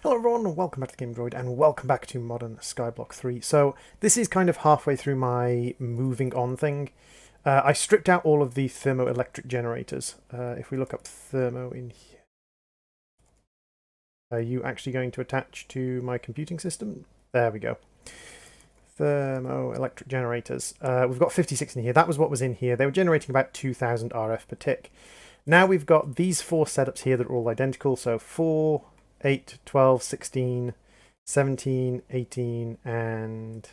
Hello everyone, and welcome back to the Game Droid, and welcome back to Modern Skyblock 3. So this is kind of halfway through my moving on thing. I stripped out all of the thermoelectric generators. If we look up thermo in here, are you actually going to attach to my computing system? There we go. Thermoelectric generators. We've got 56 in here. That was what was in here. They were generating about 2000 RF per tick. Now we've got these four setups here that are all identical. So 4, 8, 12, 16, 17, 18, and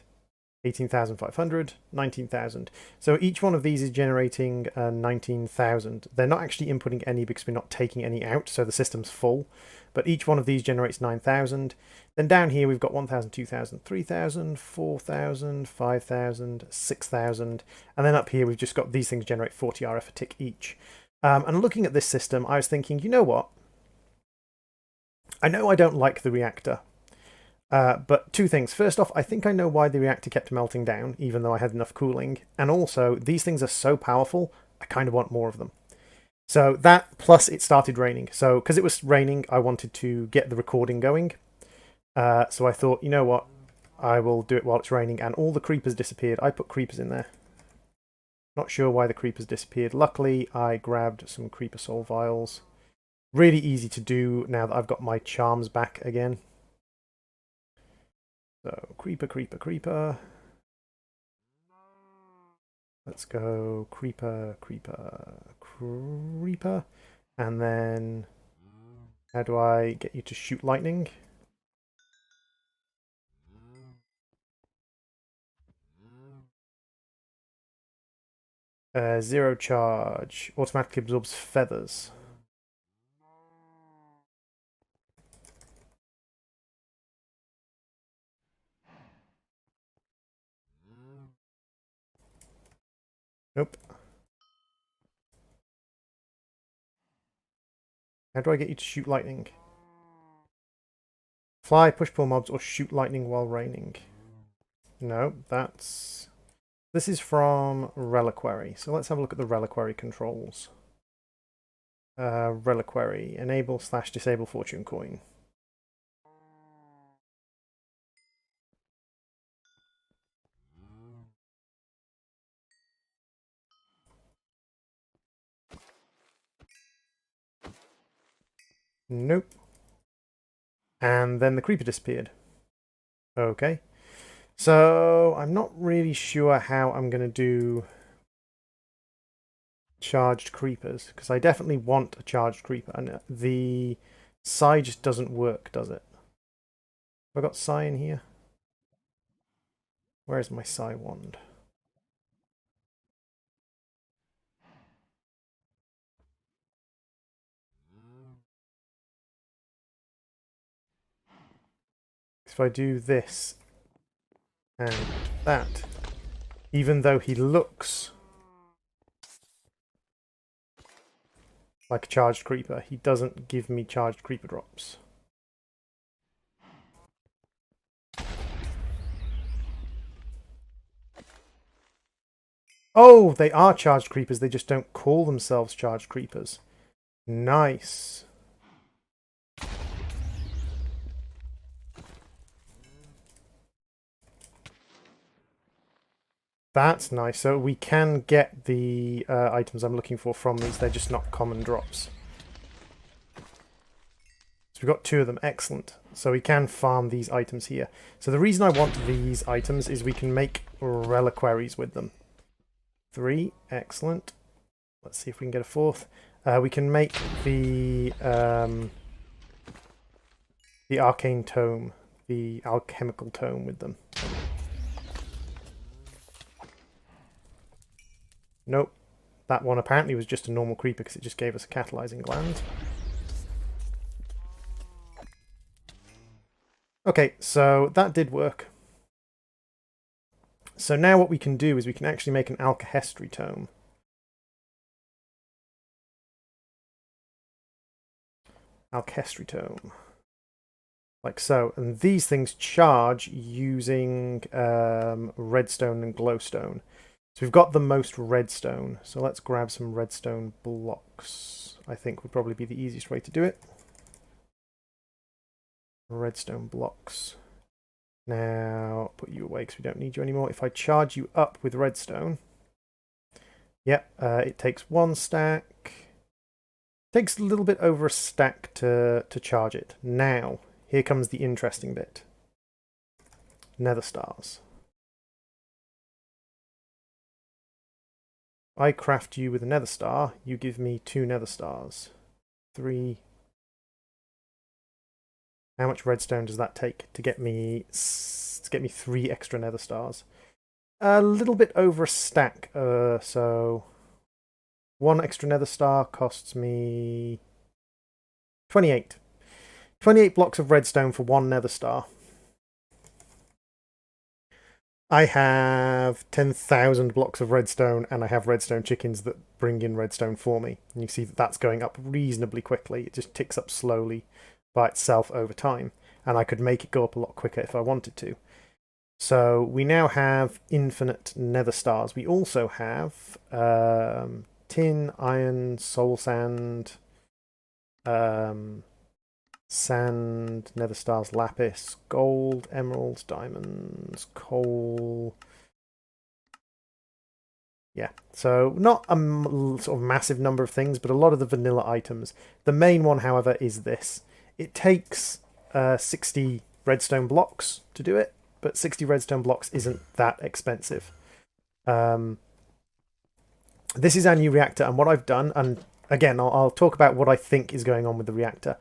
18,500, 19,000. So each one of these is generating 19,000. They're not actually inputting any because we're not taking any out, so the system's full. But each one of these generates 9,000. Then down here we've got 1,000, 2,000, 3,000, 4,000, 5,000, 6,000. And then up here we've just got these things generate 40 RF a tick each. And looking at this system, I was thinking, you know what? I know I don't like the reactor. But two things. First off, I think I know why the reactor kept melting down, even though I had enough cooling. And also, these things are so powerful, I kind of want more of them. So that, plus it started raining. So because it was raining, I wanted to get the recording going. So I thought, you know what? I will do it while it's raining. And all the creepers disappeared. I put creepers in there. Not sure why the creepers disappeared. Luckily, I grabbed some creeper soul vials. Really easy to do now that I've got my charms back again. So, creeper, creeper, creeper. Let's go creeper, creeper, creeper. And then, how do I get you to shoot lightning? Zero charge. Automatically absorbs feathers. Nope. How do I get you to shoot lightning? Fly, push pull mobs, or shoot lightning while raining? No, that's... This is from Reliquary. So let's have a look at the Reliquary controls. Reliquary. Enable/disable fortune coin. Nope. And then the creeper disappeared. Okay. So I'm not really sure how I'm going to do charged creepers, because I definitely want a charged creeper, and the psi just doesn't work, does it? Have I got psi in here? Where's my psi wand? If I do this and that, even though he looks like a charged creeper, he doesn't give me charged creeper drops. Oh, they are charged creepers, they just don't call themselves charged creepers. Nice. That's nice. So we can get the items I'm looking for from these. They're just not common drops. So we've got two of them. Excellent. So we can farm these items here. So the reason I want these items is we can make reliquaries with them. 3. Excellent. Let's see if we can get a fourth. We can make the arcane tome, the alchemical tome with them. Nope. That one apparently was just a normal creeper because it just gave us a catalyzing gland. Okay, so that did work. So now what we can do is we can actually make an alkahestry tome. Alkahestry tome. Like so. And these things charge using redstone and glowstone. So we've got the most redstone. So let's grab some redstone blocks. I think would probably be the easiest way to do it. redstone blocks. Now, put you away because we don't need you anymore. If I charge you up with redstone, yep, it takes 1 stack. Takes a little bit over a stack to charge it. Now, here comes the interesting bit. Nether stars. I craft you with a nether star, you give me 2 nether stars. 3. How much redstone does that take to get me 3 extra nether stars? A little bit over a stack, so 1 extra nether star costs me 28. 28 blocks of redstone for 1 nether star. I have 10,000 blocks of redstone, and I have redstone chickens that bring in redstone for me. And you see that that's going up reasonably quickly. It just ticks up slowly by itself over time. And I could make it go up a lot quicker if I wanted to. So we now have infinite nether stars. We also have tin, iron, soul sand, sand, nether stars, lapis, gold, emeralds, diamonds, coal. Yeah, so not a sort of massive number of things, but a lot of the vanilla items. The main one, however, is this. It takes 60 redstone blocks to do it, but 60 redstone blocks isn't that expensive. This is our new reactor, and what I've done, and again, I'll talk about what I think is going on with the reactor.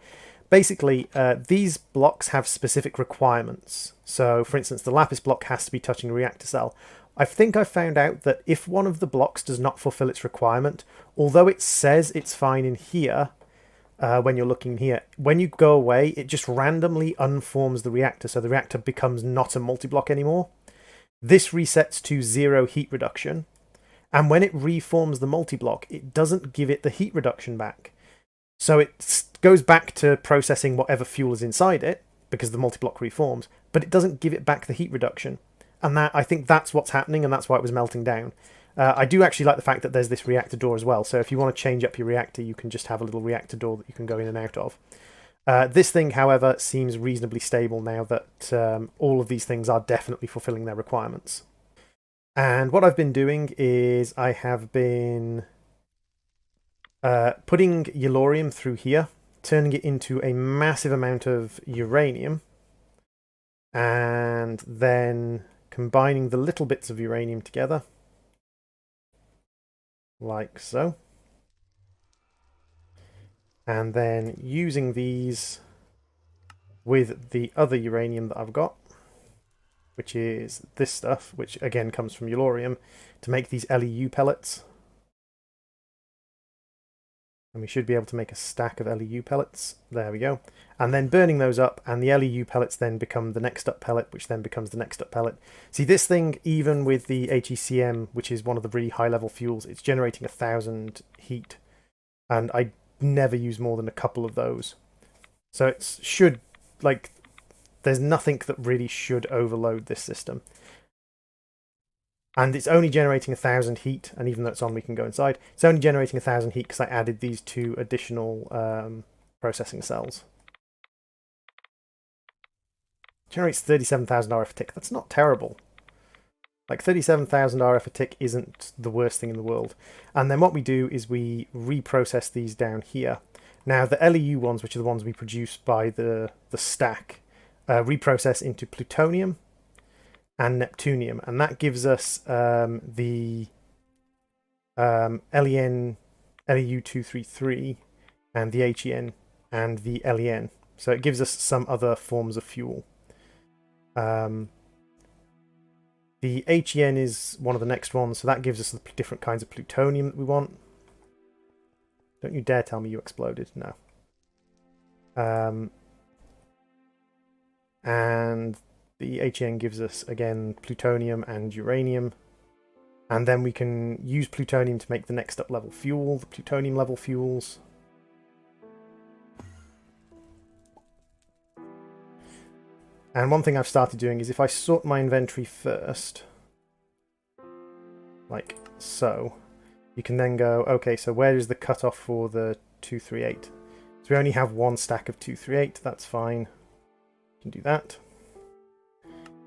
Basically, these blocks have specific requirements. So, for instance, the lapis block has to be touching a reactor cell. I think I found out that if one of the blocks does not fulfill its requirement, although it says it's fine in here, when you're looking here, when you go away, it just randomly unforms the reactor, so the reactor becomes not a multi-block anymore. This resets to 0 heat reduction, and when it reforms the multi-block, it doesn't give it the heat reduction back. So it goes back to processing whatever fuel is inside it, because the multi-block reforms, but it doesn't give it back the heat reduction. And that, I think that's what's happening, and that's why it was melting down. I do actually like the fact that there's this reactor door as well, so if you want to change up your reactor, you can just have a little reactor door that you can go in and out of. This thing, however, seems reasonably stable now that all of these things are definitely fulfilling their requirements. And what I've been doing is I have been putting yellorium through here, turning it into a massive amount of uranium, and then combining the little bits of uranium together, like so. And then using these with the other uranium that I've got, which is this stuff, which again comes from yellorium, to make these LEU pellets. And we should be able to make a stack of LEU pellets. There we go. And then burning those up, and the LEU pellets then become the next up pellet, which then becomes the next up pellet. See, this thing, even with the HECM, which is one of the really high-level fuels, it's generating 1,000 heat. And I never use more than a couple of those. So it should, like, there's nothing that really should overload this system. And it's only generating 1,000 heat, and even though it's on, we can go inside. It's only generating 1,000 heat because I added these 2 additional processing cells. Generates 37,000 RF a tick. That's not terrible. Like 37,000 RF a tick isn't the worst thing in the world. And then what we do is we reprocess these down here. Now the LEU ones, which are the ones we produce by the stack, reprocess into plutonium and neptunium, and that gives us the LEN, LEU-233, and the HEN, and the LEN. So it gives us some other forms of fuel. The HEN is one of the next ones, so that gives us the different kinds of plutonium that we want. Don't you dare tell me you exploded. No. And the HEN gives us, again, plutonium and uranium. And then we can use plutonium to make the next up level fuel, the plutonium level fuels. And one thing I've started doing is if I sort my inventory first, like so, you can then go, okay, so where is the cutoff for the 238? So we only have 1 stack of 238, that's fine. can do that.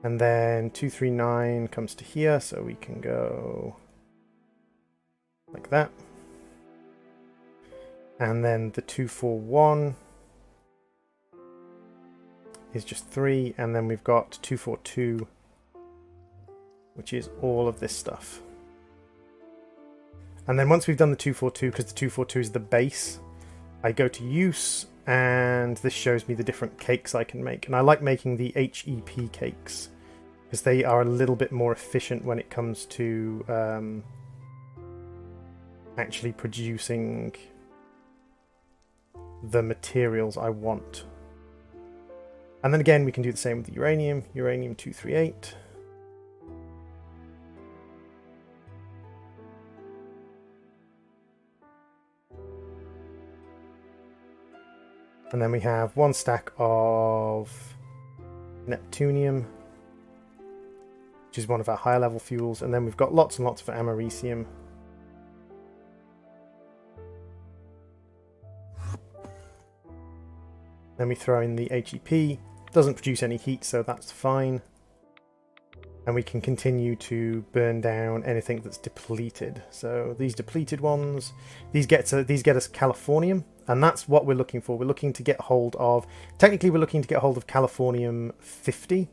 And then 239 comes to here, so we can go like that. And then the 241 is just 3, and then we've got 242, which is all of this stuff. And then once we've done the 242, because the 242 is the base, I go to use, and this shows me the different cakes I can make. And I like making the HEP cakes, because they are a little bit more efficient when it comes to actually producing the materials I want. And then again, we can do the same with the uranium, uranium 238. And then we have 1 stack of neptunium, which is one of our higher level fuels. And then we've got lots and lots of americium. Then we throw in the HEP. Doesn't produce any heat, so that's fine. And we can continue to burn down anything that's depleted. So these depleted ones, these get us californium, and that's what we're looking for. We're looking to get hold of, technically we're looking to get hold of californium 50,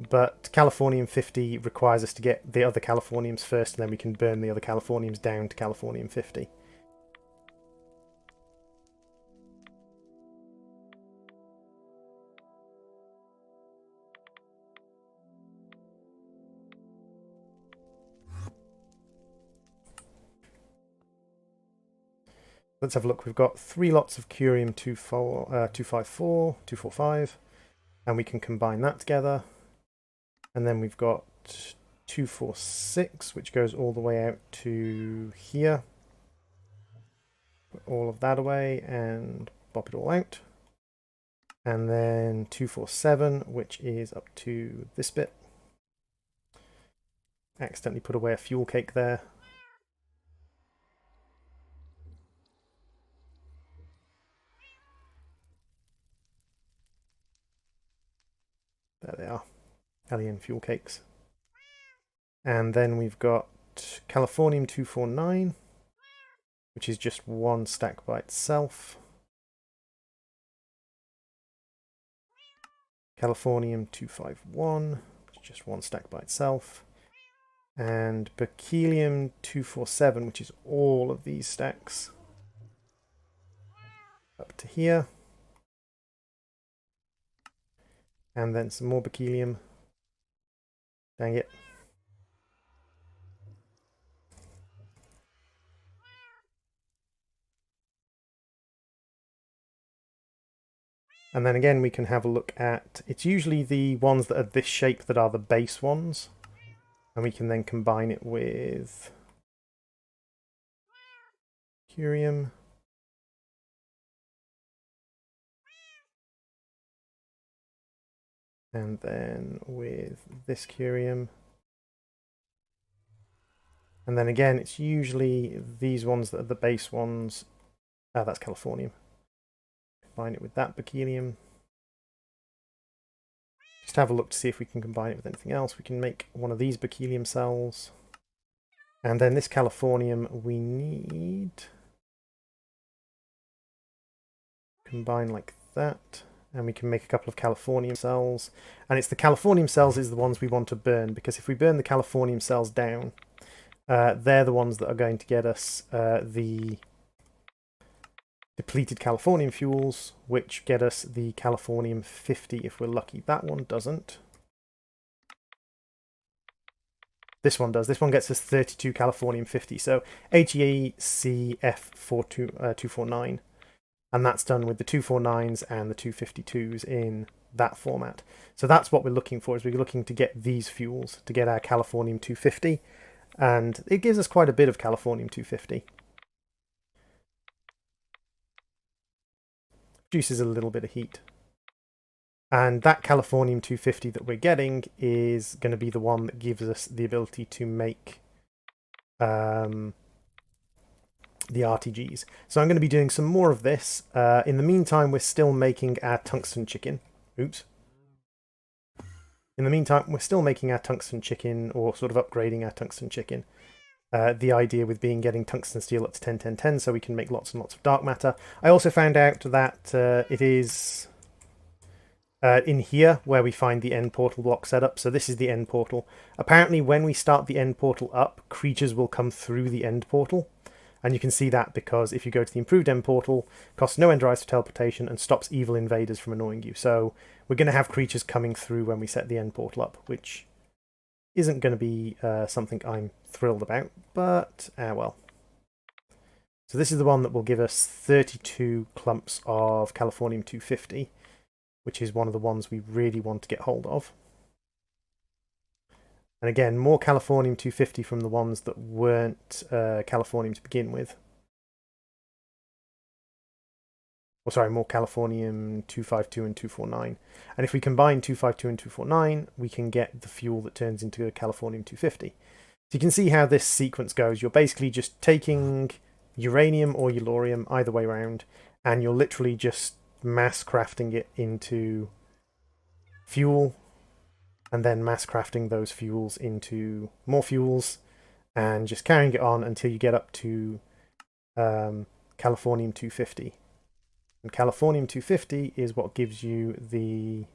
but californium 50 requires us to get the other californiums first, and then we can burn the other californiums down to californium 50. Let's have a look. We've got 3 lots of curium 254, 245, and we can combine that together. And then we've got 246, which goes all the way out to here. Put all of that away and pop it all out. And then 247, which is up to this bit. Accidentally put away a fuel cake there. There they are, alien fuel cakes. And then we've got californium 249, which is just 1 stack by itself. Californium 251, which is just 1 stack by itself. And berkelium 247, which is all of these stacks up to here. And then some more berkelium. Dang it. And then again, we can have a look at, it's usually the ones that are this shape that are the base ones. And we can then combine it with curium. And then with this curium. And then again, it's usually these ones that are the base ones. Ah, that's californium. Combine it with that berkelium. Just have a look to see if we can combine it with anything else. We can make one of these berkelium cells. And then this californium we need combine like that. And we can make a couple of californium cells. And it's the californium cells is the ones we want to burn, because if we burn the californium cells down, they're the ones that are going to get us the depleted californium fuels, which get us the californium 50 if we're lucky. That one doesn't. This one does. This one gets us 32 californium 50. So HECF249. And that's done with the 249s and the 252s in that format. So that's what we're looking for, is we're looking to get these fuels, to get our californium 250. And it gives us quite a bit of californium 250. Produces a little bit of heat. And that californium 250 that we're getting is going to be the one that gives us the ability to make the RTGs. So I'm going to be doing some more of this. In the meantime, we're still making our tungsten chicken. Oops. In the meantime, we're still making our tungsten chicken, or sort of upgrading our tungsten chicken. The idea with being getting tungsten steel up to 10, 10, 10, so we can make lots and lots of dark matter. I also found out that it is in here where we find the end portal block setup. So this is the end portal. Apparently when we start the end portal up, creatures will come through the end portal. And you can see that because if you go to the improved end portal, costs no end drives for teleportation and stops evil invaders from annoying you. So we're going to have creatures coming through when we set the end portal up, which isn't going to be something I'm thrilled about, but well. So this is the one that will give us 32 clumps of Californium 250, which is one of the ones we really want to get hold of. And again, more Californium 250 from the ones that weren't Californium to begin with. Or sorry, more Californium 252 and 249. And if we combine 252 and 249, we can get the fuel that turns into a Californium 250. So you can see how this sequence goes. You're basically just taking uranium or yellorium, either way around, and you're literally just mass crafting it into fuel, and then mass crafting those fuels into more fuels, and just carrying it on until you get up to Californium 250. And Californium 250 is what gives you the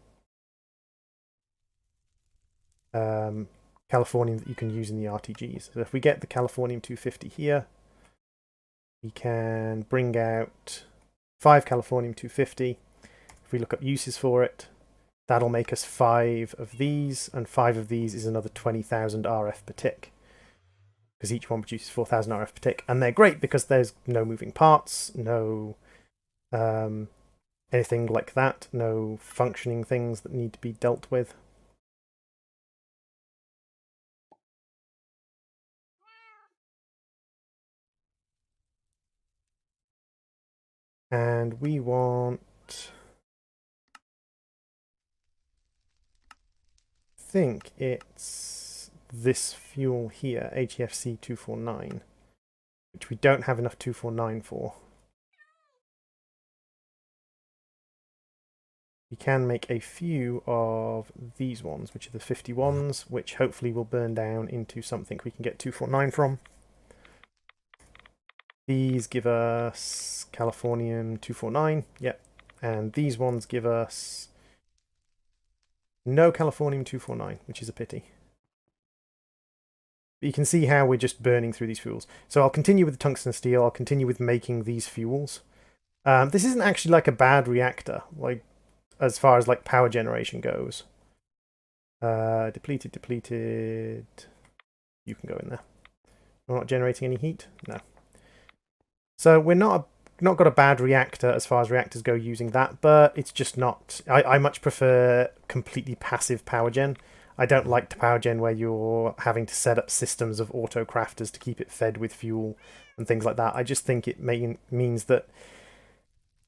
Californium that you can use in the RTGs. So if we get the Californium 250 here, we can bring out 5 Californium 250. If we look up uses for it, that'll make us 5 of these, and 5 of these is another 20,000 RF per tick, because each one produces 4,000 RF per tick. And they're great because there's no moving parts, no anything like that, no functioning things that need to be dealt with. And we want, I think it's this fuel here, HEFC 249, which we don't have enough 249 for. We can make a few of these ones, which are the 51s, which hopefully will burn down into something we can get 249 from. These give us Californium 249, yep. And these ones give us no Californium 249, which is a pity. But you can see how we're just burning through these fuels. So I'll continue with the tungsten steel, I'll continue with making these fuels. This isn't actually like a bad reactor, like as far as like power generation goes. Depleted. You can go in there. We're not generating any heat? No. So we're not got a bad reactor as far as reactors go using that, but it's just not... I much prefer completely passive power gen. I don't like to power gen where you're having to set up systems of auto crafters to keep it fed with fuel and things like that. I just think it means that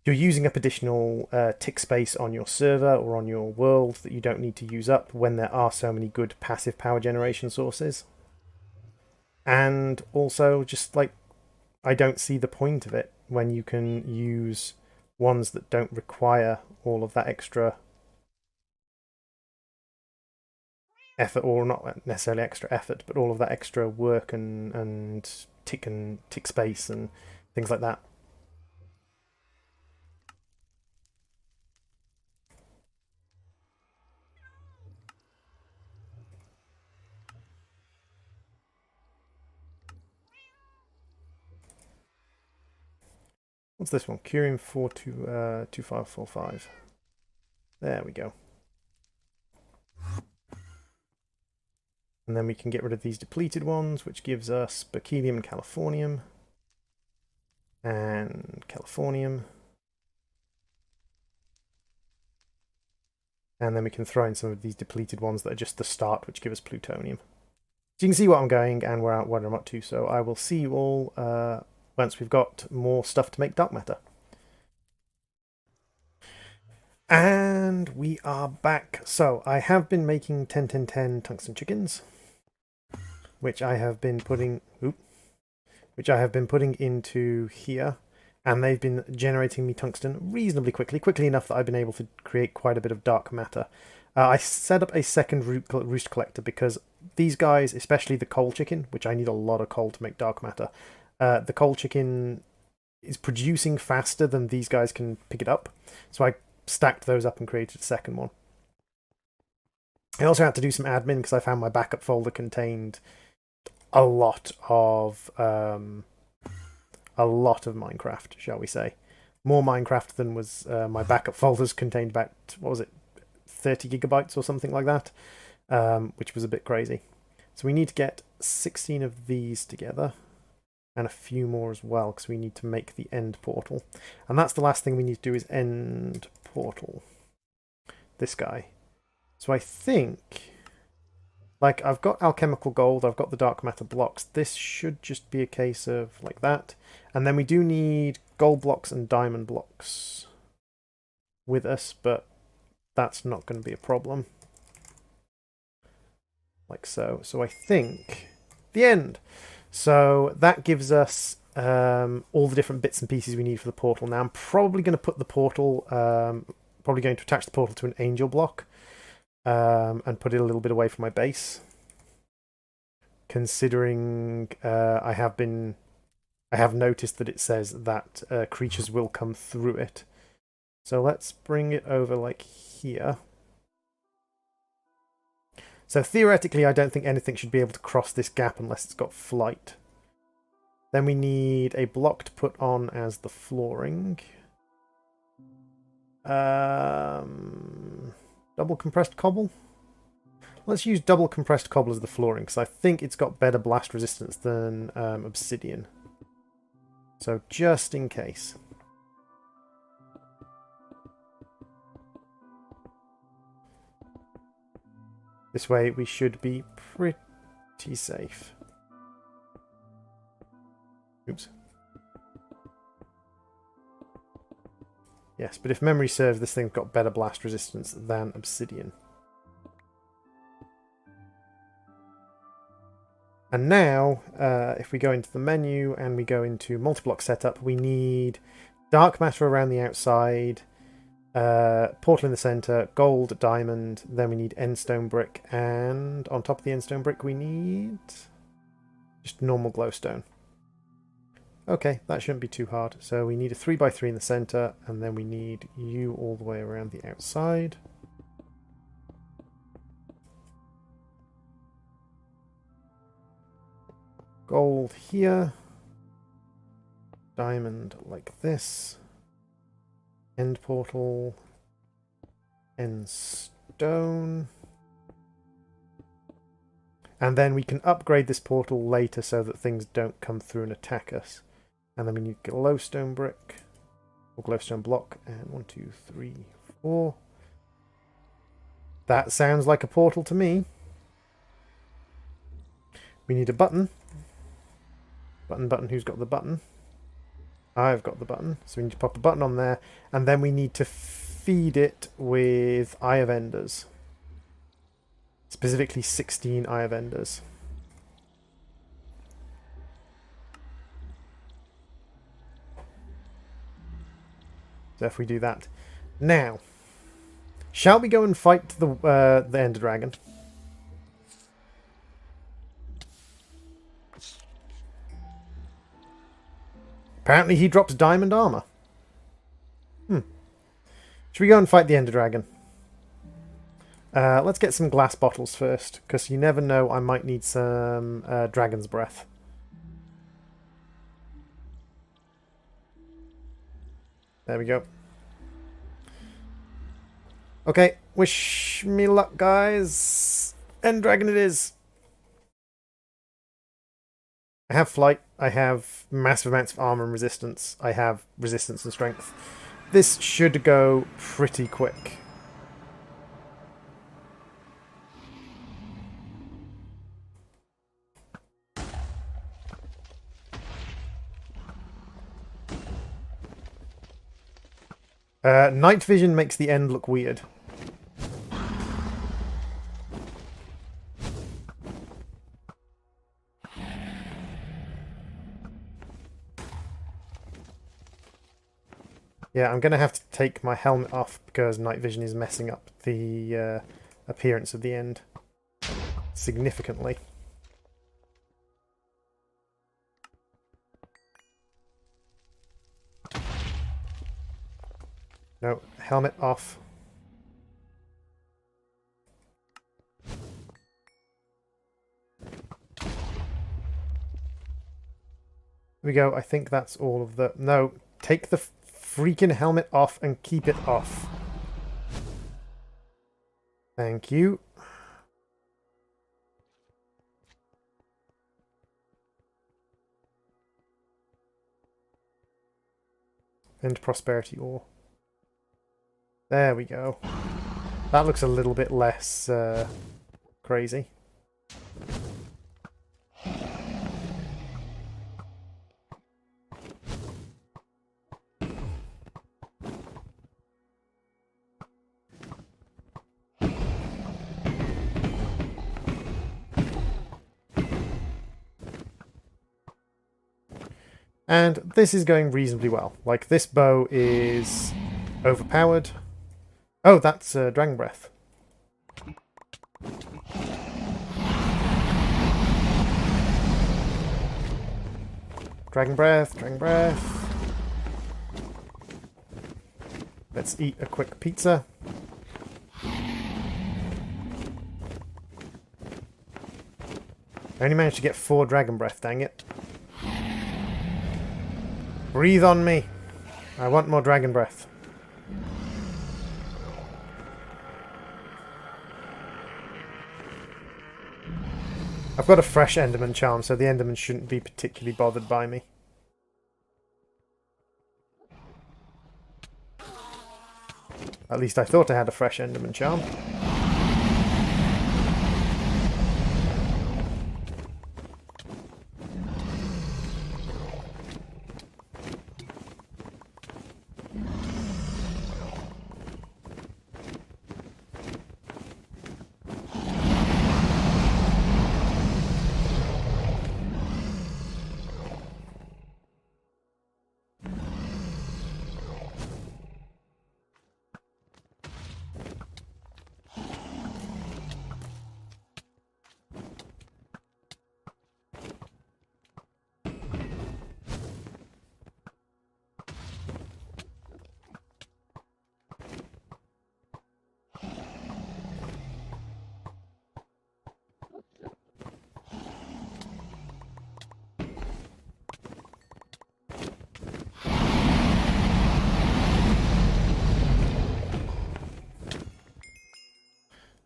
you're using up additional tick space on your server or on your world that you don't need to use up when there are so many good passive power generation sources. And also, just like, I don't see the point of it when you can use ones that don't require all of that extra effort, or not necessarily extra effort, but all of that extra work and tick space and things like that. What's this one? Curium 2545. There we go. And then we can get rid of these depleted ones, which gives us berkelium and californium. And californium. And then we can throw in some of these depleted ones that are just the start, which give us plutonium. So you can see what I'm going and where I'm up to. So I will see you all once we've got more stuff to make dark matter. And we are back. So I have been making 10, 10, 10 tungsten chickens, which I have been putting into here, and they've been generating me tungsten reasonably quickly enough that I've been able to create quite a bit of dark matter. I set up a second roost collector because these guys, especially the coal chicken, which I need a lot of coal to make dark matter, the coal chicken is producing faster than these guys can pick it up. So I stacked those up and created a second one. I also had to do some admin because I found my backup folder contained a lot of Minecraft, shall we say. More Minecraft than was my backup folders contained about, what was it, 30 gigabytes or something like that, which was a bit crazy. So we need to get 16 of these together and a few more as well because we need to make the end portal. And that's the last thing we need to do is end portal. This guy. So I think, like, I've got alchemical gold, I've got the dark matter blocks. This should just be a case of like that. And then we do need gold blocks and diamond blocks with us, but that's not going to be a problem. Like so. So I think the end. So that gives us all the different bits and pieces we need for the portal. Now I'm probably going to put the portal, probably going to attach the portal to an angel block. And put it a little bit away from my base, considering I have noticed that it says that creatures will come through it. So let's bring it over like here. So theoretically, I don't think anything should be able to cross this gap unless it's got flight. Then we need a block to put on as the flooring. Double compressed cobble? Let's use double compressed cobble as the flooring, because I think it's got better blast resistance than obsidian. So just in case. This way we should be pretty safe. Oops. Yes, but if memory serves, this thing's got better blast resistance than obsidian. And now, if we go into the menu and we go into multi-block setup, we need dark matter around the outside, portal in the center, gold, diamond, then we need endstone brick, and on top of the endstone brick we need just normal glowstone. Okay, that shouldn't be too hard. So we need a 3x3 in the center, and then we need you all the way around the outside. Gold here. Diamond like this. End portal. End stone. And then we can upgrade this portal later so that things don't come through and attack us. And then we need glowstone brick, or glowstone block, and 1, 2, 3, 4. That sounds like a portal to me. We need a button. Button, who's got the button? I've got the button. So we need to pop a button on there, and then we need to feed it with Eye of Enders. Specifically 16 Eye of Enders. So if we do that. Now, shall we go and fight the Ender Dragon? Apparently he drops diamond armor. Should we go and fight the Ender Dragon? Let's get some glass bottles first, because you never know, I might need some dragon's breath. There we go. Okay, wish me luck, guys. End Dragon it is. I have flight. I have massive amounts of armor and resistance. I have resistance and strength. This should go pretty quick. Night vision makes the end look weird. Yeah, I'm going to have to take my helmet off because night vision is messing up the appearance of the end significantly. No, helmet off. There we go. I think that's all of the... No, take the freaking helmet off and keep it off. Thank you. And prosperity ore. There we go. That looks a little bit less crazy. And this is going reasonably well. Like, this bow is overpowered. Oh, that's Dragon Breath. Dragon Breath, Dragon Breath. Let's eat a quick pizza. I only managed to get 4 Dragon Breath, dang it. Breathe on me. I want more Dragon Breath. I've got a fresh Enderman charm, so the Enderman shouldn't be particularly bothered by me. At least I thought I had a fresh Enderman charm.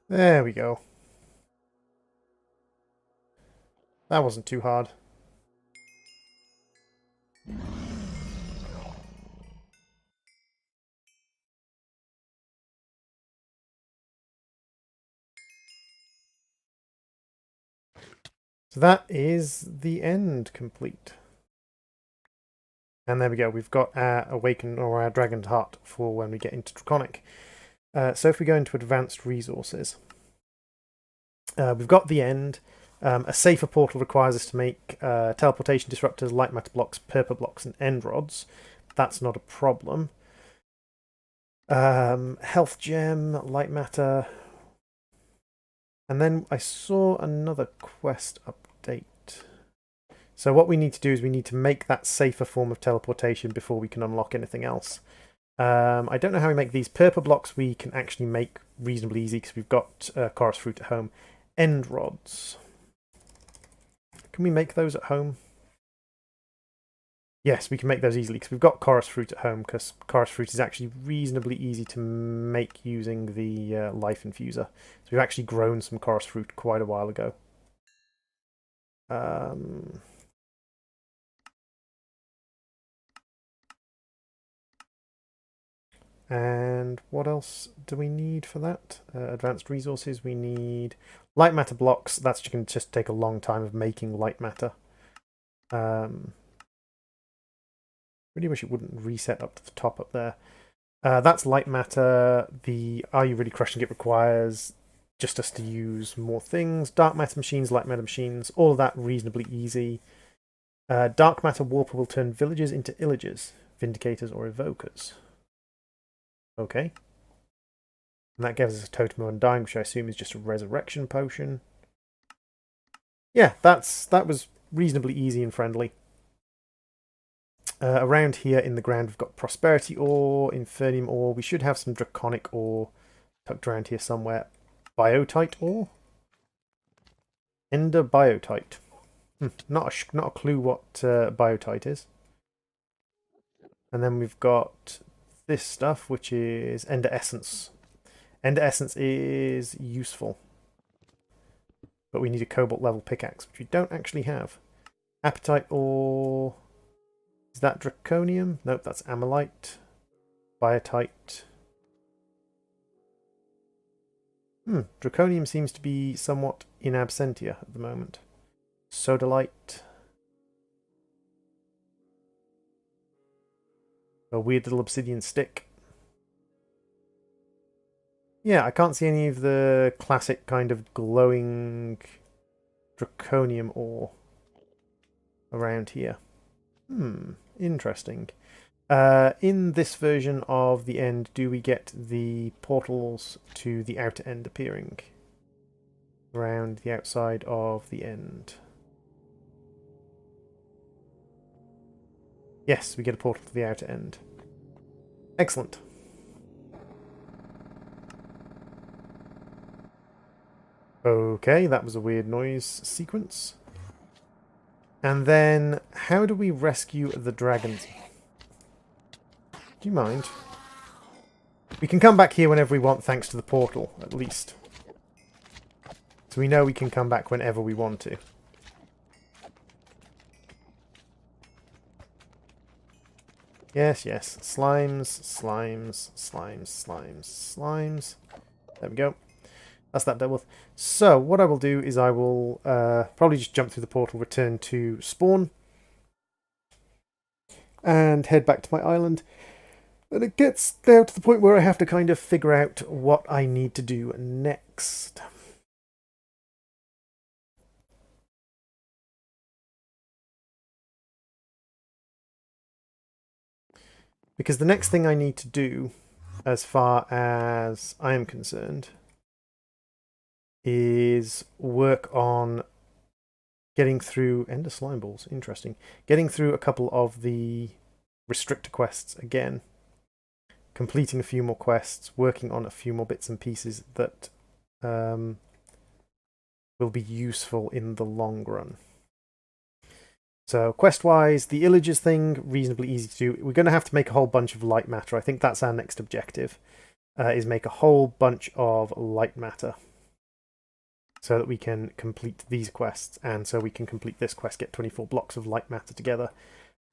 There we go. That wasn't too hard. So that is the end complete. And there we go, we've got our Awaken or our Dragon's Heart for when we get into Draconic. So if we go into Advanced Resources, we've got the end. A safer portal requires us to make teleportation disruptors, light matter blocks, purple blocks, and end rods. That's not a problem. Health gem, light matter. And then I saw another quest update. So what we need to do is we need to make that safer form of teleportation before we can unlock anything else. I don't know how we make these. Purple blocks we can actually make reasonably easy because we've got chorus fruit at home. End rods. Can we make those at home? Yes, we can make those easily because we've got chorus fruit at home, because chorus fruit is actually reasonably easy to make using the life infuser. So we've actually grown some chorus fruit quite a while ago. And what else do we need for that? Advanced resources, we need light matter blocks. That's going to just take a long time of making light matter. Really wish it wouldn't reset up to the top up there. That's light matter. The Are You Really Crushing It requires just us to use more things. Dark matter machines, light matter machines, all of that reasonably easy. Dark matter warper will turn villagers into illagers, vindicators or evokers. Okay. And that gives us a Totem of Undying, which I assume is just a resurrection potion. Yeah, that was reasonably easy and friendly. Around here in the ground, we've got Prosperity Ore, Infernium Ore. We should have some Draconic Ore tucked around here somewhere. Biotite Ore? Ender Biotite. Not a clue what Biotite is. And then we've got this stuff, which is Ender Essence. Ender Essence is useful. But we need a Cobalt level pickaxe, which we don't actually have. Appetite Ore... Is that Draconium? Nope, that's Amylite. Biotite. Draconium seems to be somewhat in absentia at the moment. Sodalite. A weird little obsidian stick. Yeah, I can't see any of the classic kind of glowing Draconium ore around here. Interesting. In this version of the end, do we get the portals to the outer end appearing around the outside of the end? Yes, we get a portal to the outer end. Excellent. Okay, that was a weird noise sequence. And then, how do we rescue the dragons? Do you mind? We can come back here whenever we want, thanks to the portal, at least. So we know we can come back whenever we want to. Yes, yes. Slimes, slimes, slimes, slimes, slimes. There we go. That's that dealt with. So, what I will do is I will probably just jump through the portal, return to spawn, and head back to my island. And it gets down to the point where I have to kind of figure out what I need to do next. Because the next thing I need to do, as far as I am concerned, is work on getting through Ender Slime Balls. Interesting. Getting through a couple of the restrictor quests again. Completing a few more quests, working on a few more bits and pieces that will be useful in the long run. So quest-wise, the Illagers thing, reasonably easy to do. We're going to have to make a whole bunch of light matter. I think that's our next objective, is make a whole bunch of light matter so that we can complete these quests, and so we can complete this quest, get 24 blocks of light matter together,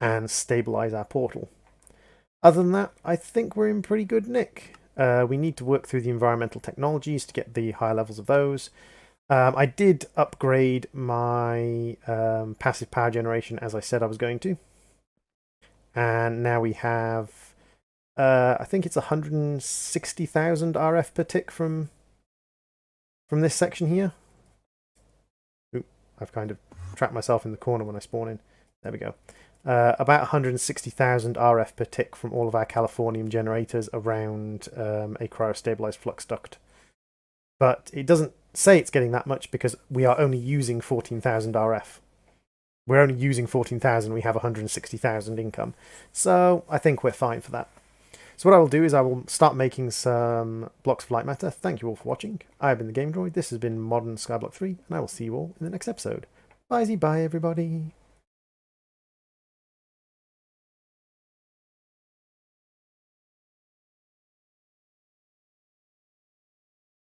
and stabilize our portal. Other than that, I think we're in pretty good nick. We need to work through the environmental technologies to get the higher levels of those. I did upgrade my passive power generation, as I said I was going to. And now we have, I think it's 160,000 RF per tick from this section here. Oop, I've kind of trapped myself in the corner when I spawn in. There we go. About 160,000 RF per tick from all of our Californium generators around a cryostabilized flux duct. But it doesn't say it's getting that much because we are only using 14,000 RF. We're only using 14,000, we have 160,000 income. So I think we're fine for that. So what I will do is I will start making some blocks of light matter. Thank you all for watching. I have been the Game Droid. This has been Modern Skyblock 3, and I will see you all in the next episode. Bye-bye, everybody.